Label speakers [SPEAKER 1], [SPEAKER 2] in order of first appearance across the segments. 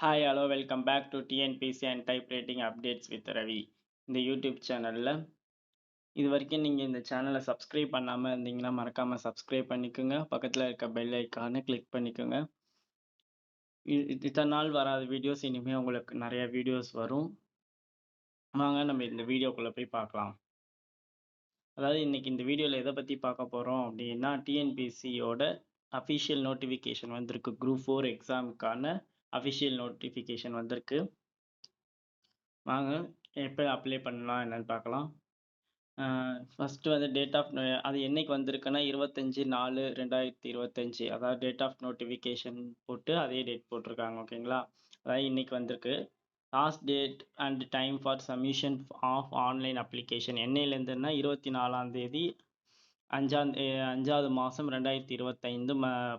[SPEAKER 1] Hi hello welcome back to TNPSC and type writing updates with Ravi. இந்த YouTube சேனலில் இது வரைக்கும் நீங்கள் இந்த சேனலை சப்ஸ்கிரைப் பண்ணாமல் இருந்தீங்கன்னா மறக்காமல் சப்ஸ்கிரைப் பண்ணிக்கோங்க. பக்கத்தில் இருக்க பெல் ஐக்கானை கிளிக் பண்ணிக்கோங்க. இத்தனை நாள் வராத வீடியோஸ் இனிமேல் உங்களுக்கு நிறைய வீடியோஸ் வரும். வாங்க நம்ம இந்த வீடியோக்குள்ளே போய் பார்க்கலாம். அதாவது இன்றைக்கி இந்த வீடியோவில் எதை பற்றி பார்க்க போகிறோம் அப்படின்னா, டிஎன்பிசியோட அஃபிஷியல் நோட்டிஃபிகேஷன் வந்திருக்கு. குரூப் 4 எக்ஸாமுக்கான அஃபிஷியல் நோட்டிஃபிகேஷன் வந்திருக்கு. வாங்க எப்போ அப்ளை பண்ணலாம் என்னன்னு பார்க்கலாம். ஃபஸ்ட்டு வந்து டேட் ஆஃப் அது என்னைக்கு வந்திருக்குன்னா 25/4/2025, அதாவது டேட் ஆஃப் நோட்டிஃபிகேஷன் போட்டு அதே டேட் போட்டிருக்காங்க. ஓகேங்களா, அதாவது இன்னைக்கு வந்திருக்கு. Last date and time for submission of online application என்னையிலேருந்துன்னா 24 5வது மாதம் 2025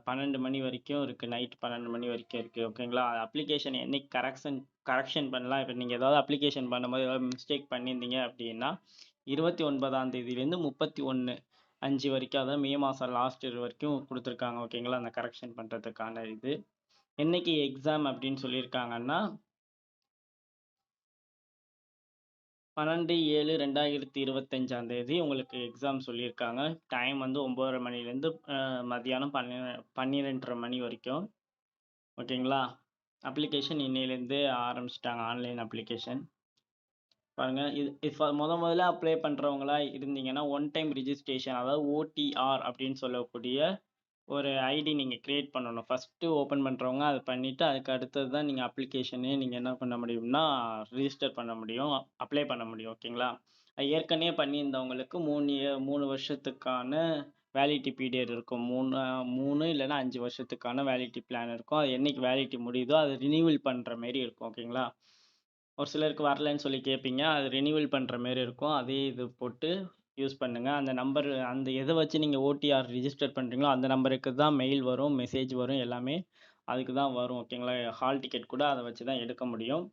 [SPEAKER 1] 12 மணி வரைக்கும் இருக்குது. நைட் 12 மணி வரைக்கும் இருக்குது. ஓகேங்களா, அப்ளிகேஷன் என்னைக்கு கரெக்ஷன் பண்ணலாம். இப்போ நீங்கள் ஏதாவது அப்ளிகேஷன் பண்ணும்போது ஏதாவது மிஸ்டேக் பண்ணியிருந்தீங்க அப்படின்னா 29 31/5 வரைக்கும், அதாவது மே மாதம் லாஸ்ட் வரைக்கும் கொடுத்துருக்காங்க. ஓகேங்களா, அந்த கரெக்ஷன் பண்ணுறதுக்கான இது. என்னைக்கு எக்ஸாம் அப்படின்னு சொல்லியிருக்காங்கன்னா 12/7/2025 உங்களுக்கு எக்ஸாம் சொல்லியிருக்காங்க. டைம் வந்து 9:30 மணிலேருந்து மதியானம் 12:30 மணி வரைக்கும். ஓகேங்களா, அப்ளிகேஷன் இன்னையிலேருந்தே ஆரம்பிச்சிட்டாங்க, ஆன்லைன் அப்ளிகேஷன். பாருங்கள், இது முதல்ல அப்ளை பண்ணுறவங்களா இருந்தீங்கன்னா ஒன் டைம் ரிஜிஸ்ட்ரேஷன், அதாவது ஓடிஆர் அப்படின்னு சொல்லக்கூடிய ஒரு ஐடி நீங்கள் க்ரியேட் பண்ணணும். ஃபஸ்ட்டு ஓப்பன் பண்ணுறவங்க அதை பண்ணிவிட்டு அதுக்கு அடுத்தது தான் நீங்கள் அப்ளிகேஷனே நீங்கள் என்ன பண்ண முடியும்னா ரிஜிஸ்டர் பண்ண முடியும், அப்ளை பண்ண முடியும். ஓகேங்களா, ஏற்கனவே பண்ணியிருந்தவங்களுக்கு 3 வருஷத்துக்கான வேலிடிட்டி பீரியட் இருக்கும். 3 இல்லைன்னா 5 வருஷத்துக்கான வேலிடிட்டி பிளான் இருக்கும். அது என்றைக்கு வேலிடிட்டி முடியுதோ அது ரினியூவல் பண்ணுற மாரி இருக்கும். ஓகேங்களா, ஒரு சிலருக்கு வரலன்னு சொல்லி கேட்பீங்க, அது ரினியூவல் பண்ணுற மாரி இருக்கும். அதே இது போட்டு யூஸ் பண்ணுங்கள். அந்த நம்பர், அந்த எதை வச்சு நீங்கள் ஓடிஆர் ரிஜிஸ்டர் பண்ணுறீங்களோ அந்த நம்பருக்கு தான் மெயில் வரும், மெசேஜ் வரும், எல்லாமே அதுக்கு தான் வரும். ஓகேங்களா, ஹால் டிக்கெட் கூட அதை வச்சு தான் எடுக்க முடியும்.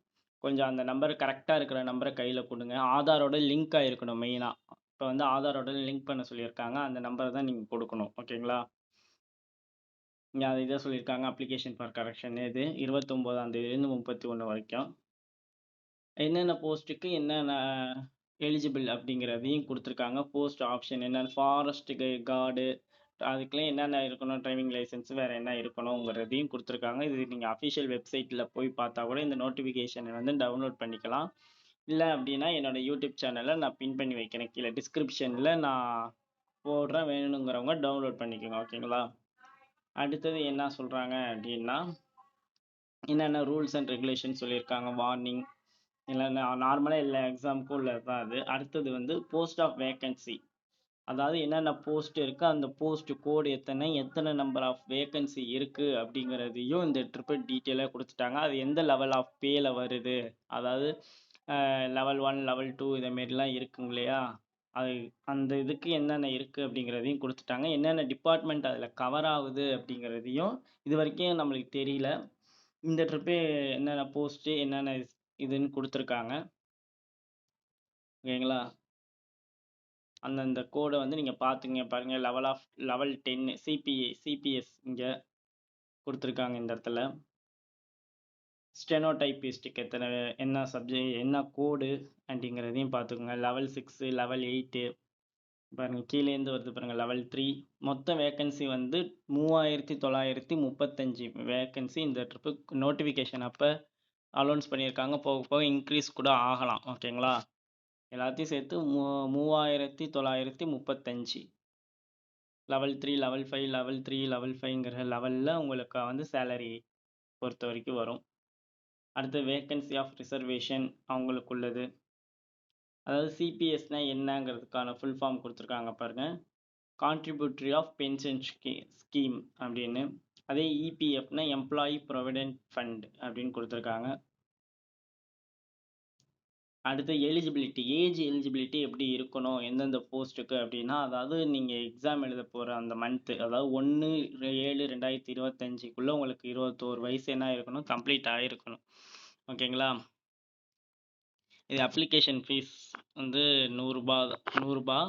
[SPEAKER 1] கொஞ்சம் அந்த நம்பர் கரெக்டாக இருக்கிற நம்பரை கையில் கொடுங்க. ஆதாரோட லிங்க் ஆகிருக்கணும் மெயினாக. இப்போ வந்து ஆதாரோட லிங்க் பண்ண சொல்லியிருக்காங்க, அந்த நம்பரை தான் நீங்கள் கொடுக்கணும். ஓகேங்களா, இங்கே அதை இதை சொல்லியிருக்காங்க. அப்ளிகேஷன் ஃபார் கரெக்ஷன் இது 29 31 வரைக்கும். என்னென்ன போஸ்ட்டுக்கு என்னென்ன எலிஜிபிள் அப்படிங்கிறதையும் கொடுத்துருக்காங்க. போஸ்ட் ஆப்ஷன் என்னென்ன, ஃபாரஸ்ட் கார்டு, அதுக்கெலாம் என்னென்ன இருக்கணும், டிரைவிங் லைசன்ஸ், வேறு என்ன இருக்கணுங்கிறதையும் கொடுத்துருக்காங்க. இது நீங்கள் அஃபிஷியல் வெப்சைட்டில் போய் பார்த்தா கூட இந்த நோட்டிஃபிகேஷனை வந்து டவுன்லோட் பண்ணிக்கலாம். இல்லை அப்படின்னா என்னோடய யூடியூப் சேனலில் நான் பின் பண்ணி வைக்கிறேன், கீழே டிஸ்கிரிப்ஷனில் நான் போடுறேன், வேணுங்கிறவங்க டவுன்லோட் பண்ணிக்கோங்க. ஓகேங்களா, அடுத்தது என்ன சொல்கிறாங்க அப்படின்னா என்னென்ன ரூல்ஸ் அண்ட் ரெகுலேஷன் சொல்லியிருக்காங்க. வார்னிங் இல்லை, நார்மலாக எல்லா எக்ஸாமுக்கும் உள்ளது தான் அது. அடுத்தது வந்து போஸ்ட் ஆஃப் வேக்கன்சி, அதாவது என்னென்ன போஸ்ட் இருக்குது, அந்த போஸ்ட் கோடு எத்தனை நம்பர் ஆஃப் வேக்கன்சி இருக்குது அப்படிங்கிறதையும் இந்த ட்ரிப்பு டீட்டெயிலாக கொடுத்துட்டாங்க. அது எந்த லெவல் ஆஃப் பேல வருது, அதாவது லெவல் 1 லெவல் 2 இதேமாரிலாம் இருக்குங்க இல்லையா, அது அந்த இதுக்கு என்னென்ன இருக்குது அப்படிங்கிறதையும் கொடுத்துட்டாங்க. என்னென்ன டிபார்ட்மெண்ட் அதில் கவர் ஆகுது அப்படிங்கிறதையும் இது வரைக்கும் நம்மளுக்கு தெரியல. இந்த ட்ரிப்பு என்னென்ன போஸ்ட்டு என்னென்ன இதுன்னு கொடுத்துருக்காங்க. ஓகேங்களா, அந்தந்த கோடை வந்து நீங்கள் பார்த்துங்க. பாருங்கள், லெவல் 10 சிபிஎஸ் இங்கே கொடுத்துருக்காங்க. இந்த இடத்துல ஸ்டெனோடைப்பிஸ்ட்டுக்கு என்ன சப்ஜெக்ட் என்ன கோடு அப்படிங்கிறதையும் பார்த்துக்கோங்க. லெவல் 6 லெவல் 8 பாருங்கள், கீழேருந்து வருது பாருங்கள், லெவல் 3. மொத்த வேக்கன்சி வந்து 3935 வேக்கன்சி இந்த ட்ரிப்பு நோட்டிஃபிகேஷன் அப்போ அலௌன்ஸ் பண்ணியிருக்காங்க. போக போக இன்க்ரீஸ் கூட ஆகலாம். ஓகேங்களா, எல்லாத்தையும் சேர்த்து 3935. லெவல் 3 லெவல் 5 லெவல் 3 லெவல் 5ங்கிற லெவலில் உங்களுக்கு வந்து சேலரி பொறுத்த வரைக்கும் வரும். அடுத்து வேக்கன்சி ஆஃப் ரிசர்வேஷன் அவங்களுக்கு உள்ளது. அதாவது சிபிஎஸ்னால் என்னங்கிறதுக்கான ஃபுல் ஃபார்ம் கொடுத்துருக்காங்க பாருங்கள். கான்ட்ரிபியூட்டரி ஆஃப் பென்ஷன் ஸ்கீம் அப்படின்னு. அதே இபிஎஃப்னா எம்ப்ளாயி ப்ரொவிடென்ட் ஃபண்ட் அப்படின்னு கொடுத்துருக்காங்க. அடுத்து எலிஜிபிலிட்டி, ஏஜ் எலிஜிபிலிட்டி எப்படி இருக்கணும் எந்தெந்த போஸ்ட்டுக்கு அப்படின்னா, அதாவது நீங்கள் எக்ஸாம் எழுத போகிற அந்த மந்த்து, அதாவது 1/7/2025 உங்களுக்கு 21 வயசு என்ன இருக்கணும், கம்ப்ளீட் ஆகிருக்கணும். ஓகேங்களா, இது அப்ளிகேஷன் ஃபீஸ் வந்து 100 ரூபா.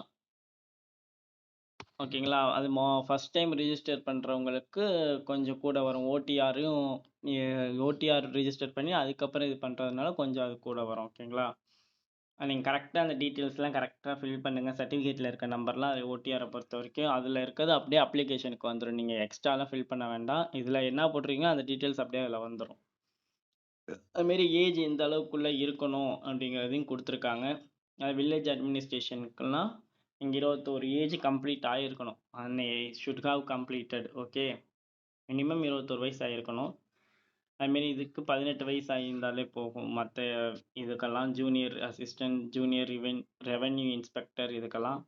[SPEAKER 1] ஓகேங்களா? அது ஃபர்ஸ்ட் டைம் ரிஜிஸ்டர் பண்றவங்களுக்கு கொஞ்சம் கூட வரும். ஓடிஆரும் ஓடிஆர் ரிஜிஸ்டர் பண்ணி அதுக்கப்புறம் இது பண்றதுனால கொஞ்சம் அது கூட வரும். ஓகேங்களா? நீங்க கரெக்ட்டா அந்த டீட்டெயில்ஸ்லாம் கரெக்ட்டா ஃபில் பண்ணுங்க. சர்டிஃபிகேட்ல இருக்க நம்பர்லாம் அது ஓடிஆர பொறுத்தவரைக்கும் அதில இருக்கிறது அப்படியே அப்ளிகேஷனுக்கு வந்துரும். நீங்க எக்ஸ்ட்ராலாம் ஃபில் பண்ண வேண்டாம். இதில என்ன போடுறீங்களோ அந்த டீட்டெயில்ஸ் அப்படியே அதில வந்துரும். அதுமாரி ஏஜ் எந்த அளவுக்குள்ள இருக்கணும் அப்படிங்கிறதையும் குடுத்துருக்காங்க. வில்லேஜ் அட்மினிஸ்ட்ரேஷனுக்குலாம் இங்க 21 ஏஜ் கம்ப்ளீட் ஆயிருக்கணும். Should have completed. Okay. Minimum 21 வயசு ஆயிருக்கணும். அதுமாரி இதுக்கு 18 வயசு ஆயிருந்தாலே போகும். மத்த இதுக்கெல்லாம் junior assistant, junior revenue inspector இதுக்கெல்லாம்.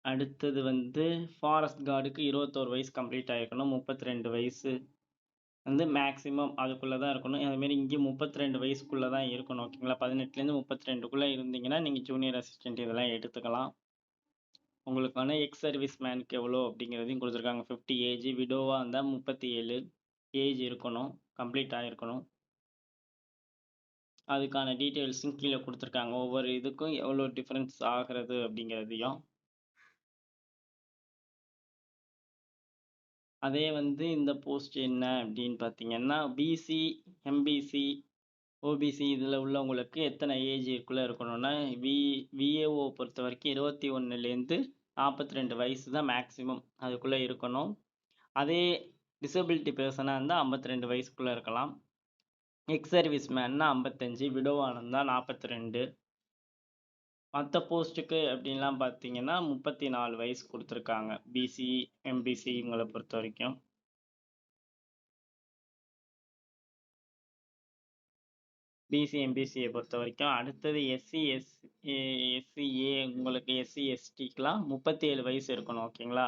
[SPEAKER 1] அடுத்தது வந்து ஃபாரஸ்ட் கார்டுக்கு 21 வயசு கம்ப்ளீட் ஆயிருக்கணும். 32 வயசு வந்து மேக்ஸிமம் அதுக்குள்ள தான் இருக்கணும். அதுமாரி இங்கேயும் 32 வயசுக்குள்ள தான் இருக்கணும். ஓகேங்களா? 18லேருந்து 32க்குள்ள இருந்தீங்கன்னா, நீங்க ஜூனியர் அசிஸ்டன்ட் இதெல்லாம் எடுத்துக்கலாம். உங்களுக்கான எக்ஸ் சர்வீஸ் மேனுக்கு எவ்வளோ அப்படிங்கிறதையும் குடுத்துருக்காங்க. 50 ஏஜ், விடோவா இருந்தா 37 ஏஜ் இருக்கணும். கம்ப்ளீட் ஆயிருக்கணும். அதுக்கான டீட்டெயில்ஸும் கீழ குடுத்துருக்காங்க. ஒவ்வொரு இதுக்கும் எவ்வளோ டிஃபரன்ஸ் ஆகுறது அப்படிங்கிறதையும். அதே வந்து இந்த போஸ்ட் என்ன அப்படின்னு பார்த்தீங்கன்னா, பிசி, எம்பிசி, ஓபிசி இதில உள்ளவங்களுக்கு எத்தனை ஏஜ்க்குள்ள இருக்கணும்னா, விஏஓ பொறுத்தவரைக்கும் 21லேருந்து 42 வயசு தான் மேக்ஸிமம். அதுக்குள்ள இருக்கணும். அதே டிசபிலிட்டி பெர்சனா இருந்தா 52 வயசுக்குள்ள இருக்கலாம். எக்ஸ் சர்வீஸ் மேன்னா 55, விடோவா இருந்தா 42. மத்த போஸ்ட்டுக்கு அப்படின்லாம் பார்த்தீங்கன்னா, 34 வயசு குடுத்துருக்காங்க. பிசி, எம்பிசி இவங்கள பொறுத்தவரைக்கும். பிசி, எம்பிசிய பொறுத்தவரைக்கும். அடுத்தது எஸ்சிஏ உங்களுக்கு எஸ்சி, எஸ்டிக்குலாம் 37 வயசு இருக்கணும். ஓகேங்களா?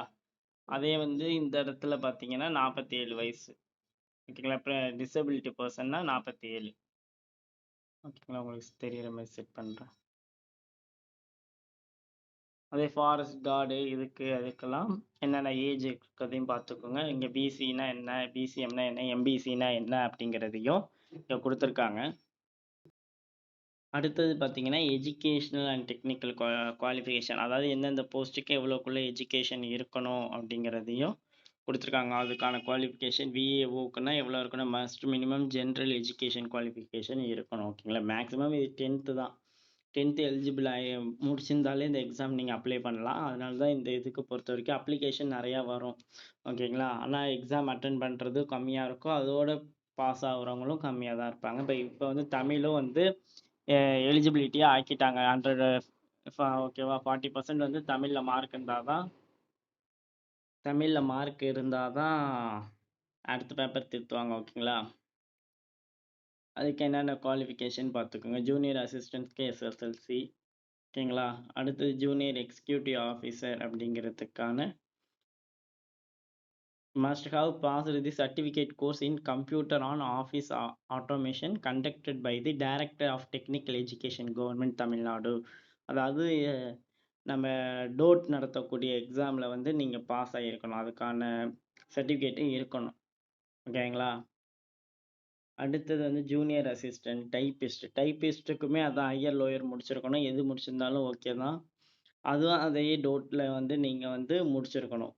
[SPEAKER 1] அதே வந்து இந்த இடத்துல பார்த்தீங்கன்னா 47 வயசு. ஓகேங்களா? அப்புறம் டிசபிலிட்டி பெர்சன்னா 47. ஓகேங்களா? உங்களுக்கு தெரியிற மாரி செட் பண்றேன். அதே ஃபாரஸ்ட் கார்டு அதுக்கெல்லாம் என்னென்ன ஏஜ் இருக்கிறதையும் பார்த்துக்கோங்க. இங்க பிசினா என்ன? பிசிஎம்னா என்ன? எம்பிசினா என்ன? அப்படிங்கிறதையும் இங்க குடுத்துருக்காங்க. அடுத்தது பார்த்தீங்கன்னா, எஜுகேஷனல் அண்ட் டெக்னிக்கல் குவாலிஃபிகேஷன். அதாவது எந்தெந்த போஸ்ட்டுக்கு எவ்வளோக்குள்ள எஜுகேஷன் இருக்கணும் அப்படிங்கிறதையும் குடுத்துருக்காங்க. அதுக்கான குவாலிஃபிகேஷன் விஏஓக்குன்னா எவ்வளோ இருக்கணும்? Must minimum general education qualification இருக்கணும். ஓகேங்களா? மேக்ஸிமம் இது 10th தான். 10th எலிஜிபிள் முடிச்சிருந்தாலே இந்த எக்ஸாம் நீங்க அப்ளை பண்ணலாம். அதனால தான் இந்த இதுக்கு பொறுத்தவரைக்கும் அப்ளிகேஷன் நெறையா வரும். ஓகேங்களா? ஆனா எக்ஸாம் அட்டெண்ட் பண்றது கம்மியா இருக்கும். அதோட பாஸ் ஆகுறவங்களும் கம்மியா தான் இருப்பாங்க. இப்ப வந்து தமிழும் வந்து எலிஜிபிலிட்டியா ஆக்கிட்டாங்க. 100 ஓகேவா? 40% வந்து தமிழ்ல மார்க் இருந்தா தான் அடுத்த பேப்பர் திருத்துவாங்க. ஓகேங்களா? அதுக்கு என்னென்ன குவாலிஃபிகேஷன் பார்த்துக்கோங்க. ஜூனியர் அசிஸ்டன்ட்ஸ்க்கு எஸ்எஸ்எல்சி. ஓகேங்களா? அடுத்தது ஜூனியர் எக்ஸிக்யூட்டிவ் ஆஃபீசர் அப்படிங்கிறதுக்கான must have passed the certificate course in computer on office automation conducted by the director of technical education government Tamil Nadu. அதாவது நம்ம டோட் நடத்தக்கூடிய எக்ஸாமில் வந்து நீங்கள் பாஸ் ஆகியிருக்கணும். அதுக்கான சர்டிஃபிகேட்டும் இருக்கணும். ஓகேங்களா? அடுத்தது வந்து ஜூனியர் அசிஸ்டன்ட் டைப்பிஸ்ட்டுக்குமே அதான் ஹையர் லோயர் முடிச்சிருக்கணும். எது முடிச்சிருந்தாலும் ஓகே தான். அதுவும் அதே டோட்ல வந்து நீங்க வந்து முடிச்சிருக்கணும்.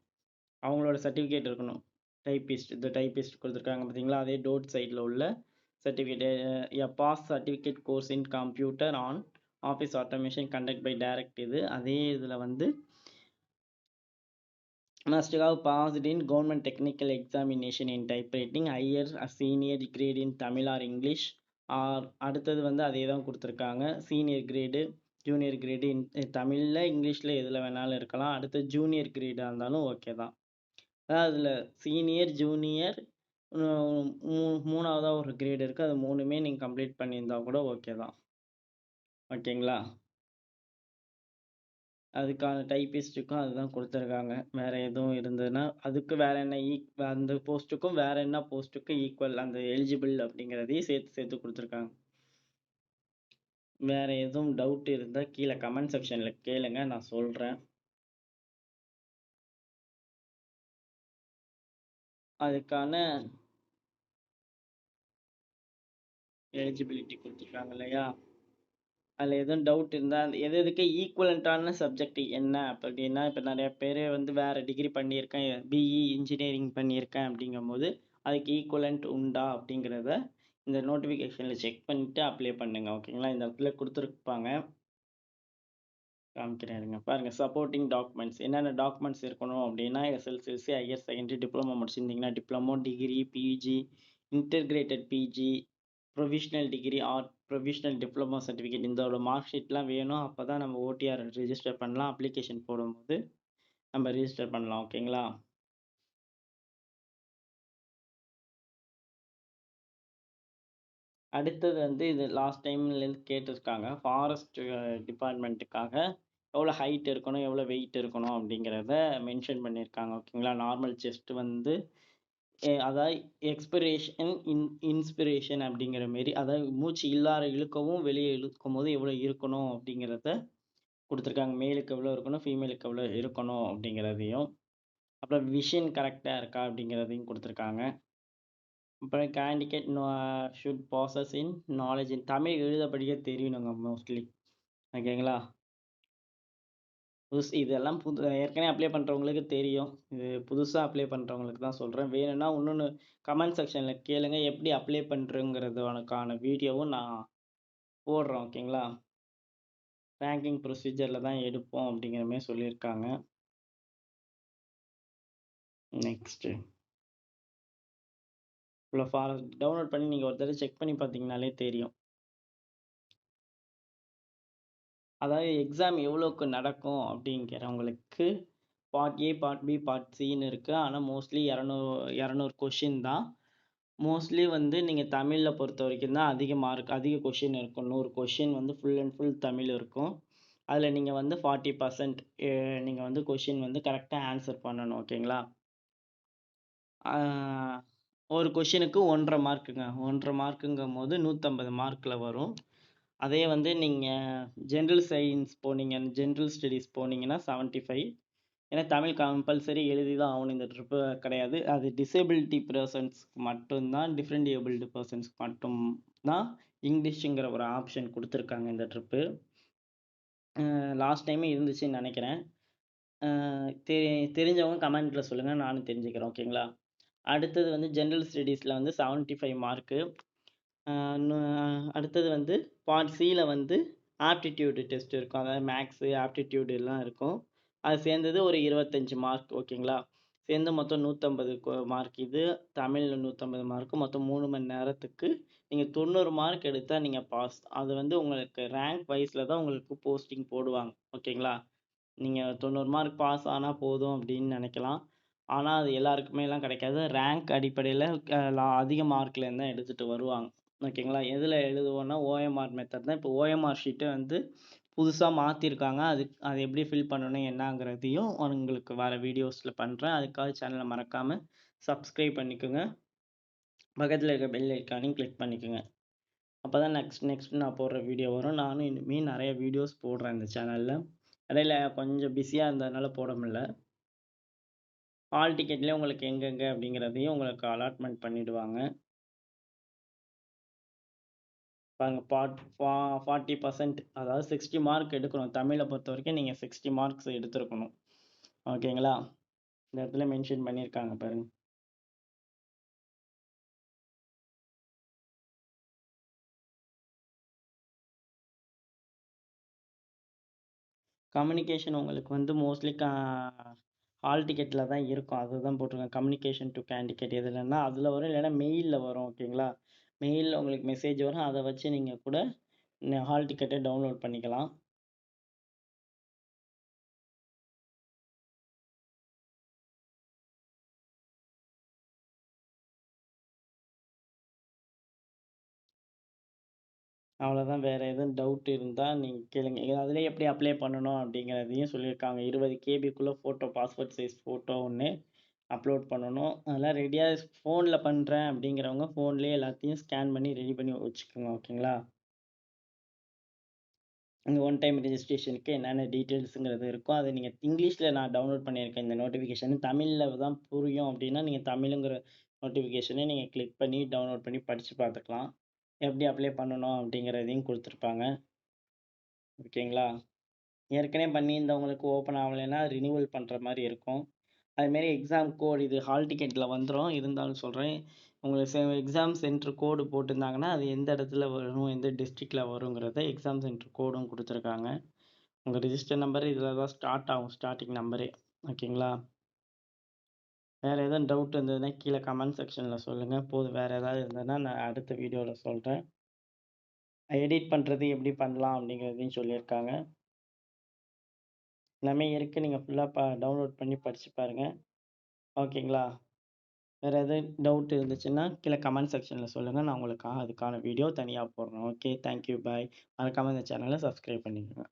[SPEAKER 1] அவங்களோட சர்டிஃபிகேட் இருக்கணும். டைப்பிஸ்ட் குடுத்துருக்காங்க பார்த்தீங்களா? அதே டோட் சைட்ல உள்ள certificate pass certificate course in computer on office automation conduct by direct இது. அதே இதில வந்து must have passed in government technical examination in typewriting, higher senior grade in Tamil or English. அடுத்தது வந்து அதே தான் குடுத்துருக்காங்க. சீனியர் கிரேடு, ஜூனியர் கிரேடு தமிழ்ல, இங்கிலீஷ்ல எதுல வேணாலும் இருக்கலாம். அடுத்து ஜூனியர் கிரேடா இருந்தாலும் ஓகே தான். அதாவது அதில் சீனியர், ஜூனியர் 3வதா ஒரு கிரேடு இருக்கு. அது 3மே நீங்க கம்ப்ளீட் பண்ணியிருந்தா கூட ஓகே தான். ஓகேங்களா? அதுக்கான டைப்பிஸ்ட்டுக்கும் அதுதான் குடுத்துருக்காங்க. வேற எதுவும் இருந்ததுன்னா, அதுக்கு வேற என்ன அந்த போஸ்ட்டுக்கும் வேற என்ன போஸ்ட்டுக்கு ஈக்குவல் அந்த எலிஜிபிள் அப்படிங்கிறதையும் சேர்த்து குடுத்துருக்காங்க. வேற எதுவும் டவுட் இருந்தா கீழ கமெண்ட் செக்ஷன்ல கேளுங்க. நான் சொல்றேன். அதுக்கான எலிஜிபிலிட்டி குடுத்துருக்காங்க இல்லையா? அதில் எதுவும் டவுட் இருந்தால் அந்த எதுக்கு ஈக்குவலண்ட்டான சப்ஜெக்ட் என்ன அப்படின்னா, இப்போ நிறைய பேர் வந்து வேறு டிகிரி பண்ணியிருக்கேன், பிஇ இன்ஜினியரிங் பண்ணியிருக்கேன் அப்படிங்கும்போது அதுக்கு ஈக்குவலண்ட் உண்டா அப்படிங்கிறத இந்த நோட்டிஃபிகேஷனில் செக் பண்ணிவிட்டு அப்ளை பண்ணுங்க. ஓகேங்களா? இந்த இடத்துல கொடுத்துருப்பாங்க, காமிக்கிறேன் இருங்க. பாருங்க, சப்போர்ட்டிங் டாக்குமெண்ட்ஸ் என்னென்ன டாக்குமெண்ட்ஸ் இருக்கணும் அப்படின்னா, எஸ்எல்சிசி, ஹையர் செகண்டரி, டிப்ளமோ முடிச்சிருந்தீங்கன்னா diploma, degree, PG, integrated PG, provisional degree or provisional diploma certificate இதோட மார்க் ஷீட்லாம் வேணும். அப்போ தான் நம்ம ஓடிஆர் ரிஜிஸ்டர் பண்ணலாம். அப்ளிகேஷன் போடும்போது நம்ம ரிஜிஸ்டர் பண்ணலாம். ஓகேங்களா? அடுத்தது வந்து இது லாஸ்ட் டைம்லேருந்து கேட்டிருக்காங்க. ஃபாரஸ்ட் டிபார்ட்மெண்ட்டுக்காக எவ்வளோ ஹைட் இருக்கணும், எவ்வளோ வெயிட் இருக்கணும் அப்படிங்கிறத மென்ஷன் பண்ணியிருக்காங்க. ஓகேங்களா? நார்மல் செஸ்ட் வந்து அதாவது எக்ஸ்பிரேஷன், இன்ஸ்பிரேஷன் அப்படிங்கிற மாரி, அதாவது மூச்சு இல்லாத இழுக்கவும் வெளியே இழுக்கும்போது எவ்வளோ இருக்கணும் அப்படிங்கிறத கொடுத்துருக்காங்க. மேலுக்கு எவ்வளோ இருக்கணும், ஃபீமேலுக்கு எவ்வளோ இருக்கணும் அப்படிங்கிறதையும், அப்புறம் விஷன் கரெக்டாக இருக்கா அப்படிங்கிறதையும் கொடுத்துருக்காங்க. அப்புறம் candidate should bosses in knowledge in Tamil எழுத படிக்க தெரியணுங்க மோஸ்ட்லி. ஓகேங்களா? இதெல்லாம் ஏற்கனவே அப்ளை பண்ணுறவங்களுக்கு தெரியும். இது புதுசாக அப்ளை பண்ணுறவங்களுக்கு தான் சொல்கிறேன். வேணும்னா இன்னொன்று கமெண்ட் செக்ஷனில் கேளுங்க, எப்படி அப்ளை பண்ணுறங்கிறதுக்கான வீடியோவும் நான் போடுறேன். ஓகேங்களா? ரேங்கிங் ப்ரொசீஜரில் தான் எடுப்போம் அப்படிங்கிற மாதிரி சொல்லியிருக்காங்க. நெக்ஸ்ட்டு இவ்வளோ ஃபாரஸ்ட் டவுன்லோட் பண்ணி நீங்கள் ஒரு தடவை செக் பண்ணி பார்த்தீங்கனாலே தெரியும். அதாவது எக்ஸாம் எவ்வளோக்கு நடக்கும் அப்படிங்கிறவங்களுக்கு part A, part B, part சின்னு இருக்குது. ஆனால் மோஸ்ட்லி 200 கொஷின் தான். மோஸ்ட்லி வந்து நீங்கள் தமிழில் பொறுத்த வரைக்கும் தான் அதிக மார்க், அதிக கொஷின் இருக்கும். 100 கொஷின் வந்து ஃபுல் அண்ட் ஃபுல் தமிழ் இருக்கும். அதில் நீங்கள் வந்து 40% நீங்கள் வந்து கொஷின் வந்து கரெக்டாக ஆன்சர் பண்ணணும். ஓகேங்களா? ஒரு கொஷினுக்கு 1.5 மார்க்குங்க. 1.5 மார்க்குங்கும்போது 150 மார்க்கில் வரும். அதே வந்து நீங்கள் ஜென்ரல் சயின்ஸ் ஜென்ரல் ஸ்டடீஸ் போனீங்கன்னா 75. ஏன்னா தமிழ் கம்பல்சரி எழுதி தான் ஆகணும். இந்த ட்ரிப்பு கிடையாது. அது டிசேபிலிட்டி பர்சன்ஸ்க்கு மட்டும்தான், டிஃப்ரெண்ட் ஏபிள்டு பர்சன்ஸ்க்கு மட்டும் தான் இங்கிலீஷுங்கிற ஒரு ஆப்ஷன் கொடுத்துருக்காங்க இந்த ட்ரிப்பு. லாஸ்ட் டைமே இருந்துச்சுன்னு நினைக்கிறேன். தெரிஞ்சவங்க கமெண்ட்டில் சொல்லுங்கள், நானும் தெரிஞ்சுக்கிறேன். ஓகேங்களா? அடுத்தது வந்து ஜென்ரல் ஸ்டடீஸில் வந்து 75 மார்க்கு. அடுத்தது வந்து பார்ட் சியில் வந்து ஆப்டிடியூடு டெஸ்ட் இருக்கும். அதாவது மேக்ஸு, ஆப்டிடியூடு எல்லாம் இருக்கும். அது சேர்ந்தது ஒரு 25 மார்க். ஓகேங்களா? சேர்ந்து மொத்தம் 150 மார்க். இது தமிழில் 150 மார்க்கு. மொத்தம் 3 மணி நேரத்துக்கு நீங்கள் 90 மார்க் எடுத்தால் நீங்கள் பாஸ். அது வந்து உங்களுக்கு ரேங்க் வைஸில் தான் உங்களுக்கு போஸ்டிங் போடுவாங்க. ஓகேங்களா? நீங்கள் 90 மார்க் பாஸ் ஆனால் போதும் அப்படின்னு நினைக்கலாம். ஆனால் அது எல்லாருக்குமேலாம் கிடைக்காது. ரேங்க் அடிப்படையில் அதிக மார்க்லேருந்து தான் எடுத்துகிட்டு வருவாங்க. ஓகேங்களா? எதில் எழுதுவோன்னா ஓஎம்ஆர் மெத்தட் தான். இப்போ ஓஎம்ஆர் ஷீட்டை வந்து புதுசாக மாற்றிருக்காங்க. அது எப்படி ஃபில் பண்ணணும் என்னங்கிறதையும் உங்களுக்கு வர வீடியோஸில் பண்ணுறேன். அதுக்காக சேனலை மறக்காமல் சப்ஸ்கிரைப் பண்ணிக்கோங்க. பக்கத்தில் இருக்க பெல் ஐக்கானையும் கிளிக் பண்ணிக்கோங்க. அப்போ தான் நெக்ஸ்ட் நான் போடுற வீடியோ வரும். நானும் இனிமேல் நிறைய வீடியோஸ் போடுறேன் இந்த சேனலில். இடையில கொஞ்சம் பிஸியாக இருந்ததுனால போட முடியல. ஹால் டிக்கெட்லேயே உங்களுக்கு எங்கெங்கே அப்படிங்கிறதையும் உங்களுக்கு அலாட்மெண்ட் பண்ணிவிடுவாங்க. பாருங்க, 40%, அதாவது 60 மார்க் எடுக்கணும். தமிழை பொறுத்த வரைக்கும் நீங்கள் 60 மார்க்ஸ் எடுத்துருக்கணும். ஓகேங்களா? இந்த இடத்துல மென்ஷன் பண்ணியிருக்காங்க பாருங்க. கம்யூனிகேஷன் உங்களுக்கு வந்து மோஸ்ட்லி ஹால் டிக்கெட்டில் தான் இருக்கும். அதுதான் போட்டிருக்கேன், கம்யூனிகேஷன் டு கேண்டிடேட். எதுலன்னா அதில் வரும், இல்லைன்னா மெயிலில் வரும். ஓகேங்களா? மெயிலில் உங்களுக்கு மெசேஜ் வரும். அதை வச்சு நீங்கள் கூட ஹால் டிக்கெட்டை டவுன்லோட் பண்ணிக்கலாம். அவ்வளோதான். வேறு எதுவும் டவுட் இருந்தால் நீங்கள் கேளுங்க. அதிலே எப்படி அப்ளை பண்ணணும் அப்படிங்கிறதையும் சொல்லியிருக்காங்க. 20 கேபிக்குள்ளே ஃபோட்டோ, பாஸ்போர்ட் சைஸ் ஃபோட்டோ ஒன்று அப்லோட் பண்ணணும். அதெல்லாம் ரெடியாக ஃபோனில் பண்ணுறேன் அப்படிங்கிறவங்க ஃபோன்லேயே எல்லாத்தையும் ஸ்கேன் பண்ணி ரெடி பண்ணி வச்சுக்கோங்க. ஓகேங்களா? இந்த ஒன் டைம் ரெஜிஸ்ட்ரேஷனுக்கு என்னென்ன டீட்டெயில்ஸுங்கிறது இருக்கும். அதை நீங்கள் இங்கிலீஷில் நான் டவுன்லோட் பண்ணியிருக்கேன் இந்த நோட்டிஃபிகேஷன். தமிழில் தான் புரியும் அப்படின்னா நீங்கள் தமிழுங்கிற நோட்டிஃபிகேஷனை நீங்கள் கிளிக் பண்ணி டவுன்லோட் பண்ணி படித்து பார்த்துக்கலாம். எப்படி அப்ளை பண்ணணும் அப்படிங்கிறதையும் கொடுத்துருப்பாங்க. ஓகேங்களா? ஏற்கனவே பண்ணியிருந்தவங்களுக்கு ஓப்பன் ஆகலைன்னா ரினிவல் பண்ணுற மாதிரி இருக்கும். அதுமாரி எக்ஸாம் கோட் இது ஹால் டிக்கெட்டில் வந்துடும். இருந்தாலும் சொல்கிறேன், உங்களுக்கு எக்ஸாம் சென்டர் கோடு போட்டிருந்தாங்கன்னா அது எந்த இடத்துல வரும், எந்த டிஸ்ட்ரிக்டில் வருங்கிறத எக்ஸாம் சென்டர் கோடும் கொடுத்துருக்காங்க. உங்கள் ரிஜிஸ்டர் நம்பர் இதில் தான் ஸ்டார்ட் ஆகும், ஸ்டார்டிங் நம்பரே. ஓகேங்களா? வேறு எதுவும் டவுட் இருந்ததுன்னா கீழே கமெண்ட் செக்ஷனில் சொல்லுங்கள். போதும், வேறு ஏதாவது இருந்ததுன்னா நான் அடுத்த வீடியோவில் சொல்கிறேன். எடிட் பண்ணுறது எப்படி பண்ணலாம் அப்படிங்கிறதையும் சொல்லியிருக்காங்க. எல்லாமே இருக்குது, நீங்கள் ஃபுல்லாக டவுன்லோட் பண்ணி படித்து பாருங்கள். ஓகேங்களா? வேறு எதுவும் டவுட் இருந்துச்சுன்னா கீழே கமெண்ட் செக்ஷனில் சொல்லுங்கள். நான் உங்களுக்கு அதுக்கான வீடியோ தனியாக போடுறேன். ஓகே, தேங்க்யூ, பாய். மறக்காமல் இந்த சேனலை சப்ஸ்கிரைப் பண்ணிக்கோங்க.